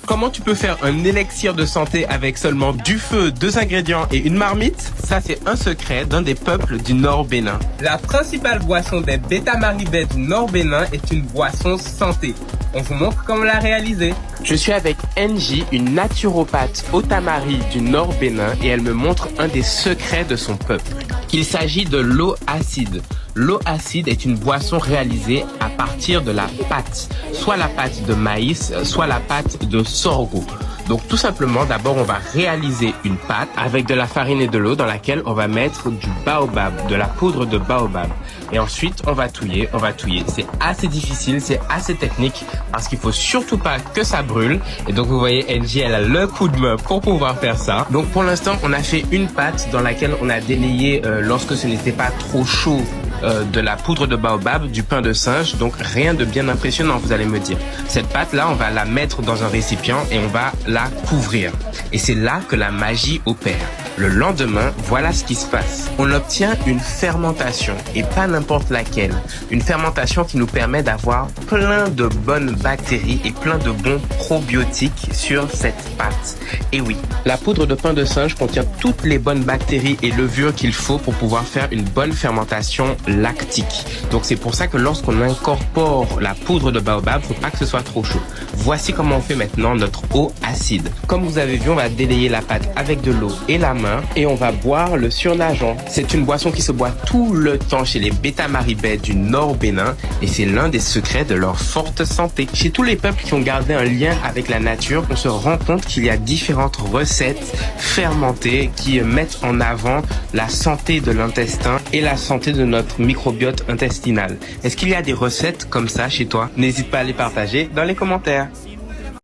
Comment tu peux faire un élixir de santé avec seulement du feu, 2 ingrédients et une marmite? Ça, c'est un secret d'un des peuples du Nord Bénin. La principale boisson des Beta-Maribel du Nord Bénin est une boisson santé. On vous montre comment la réaliser. Je suis avec NJ, une naturopathe au tamari du Nord Bénin, et elle me montre un des secrets de son peuple. Il s'agit de l'eau acide. L'eau acide est une boisson réalisée à partir de la pâte, soit la pâte de maïs, soit la pâte de sorgho. Donc tout simplement, d'abord on va réaliser une pâte avec de la farine et de l'eau dans laquelle on va mettre du baobab, de la poudre de baobab. Et ensuite on va touiller, C'est assez difficile, c'est assez technique parce qu'il faut surtout pas que ça brûle. Et donc vous voyez, NJ, elle a le coup de main pour pouvoir faire ça. Donc pour l'instant, on a fait une pâte dans laquelle on a délayé, lorsque ce n'était pas trop chaud, de la poudre de baobab, du pain de singe, donc rien de bien impressionnant, vous allez me dire. Cette pâte-là, on va la mettre dans un récipient et on va la couvrir. Et c'est là que la magie opère. Le lendemain, voilà ce qui se passe. On obtient une fermentation, et pas n'importe laquelle. Une fermentation qui nous permet d'avoir plein de bonnes bactéries et plein de bons probiotiques sur cette pâte. Et oui, la poudre de pain de singe contient toutes les bonnes bactéries et levures qu'il faut pour pouvoir faire une bonne fermentation lactique. Donc c'est pour ça que lorsqu'on incorpore la poudre de baobab, faut pas que ce soit trop chaud. Voici comment on fait maintenant notre eau acide. Comme vous avez vu, on va délayer la pâte avec de l'eau et la main et on va boire le surnageant. C'est une boisson qui se boit tout le temps chez les Beta-Maribel du Nord Bénin et c'est l'un des secrets de leur forte santé. Chez tous les peuples qui ont gardé un lien avec la nature, on se rend compte qu'il y a différentes recettes fermentées qui mettent en avant la santé de l'intestin et la santé de notre microbiote intestinal. Est-ce qu'il y a des recettes comme ça chez toi? N'hésite pas à les partager dans les commentaires.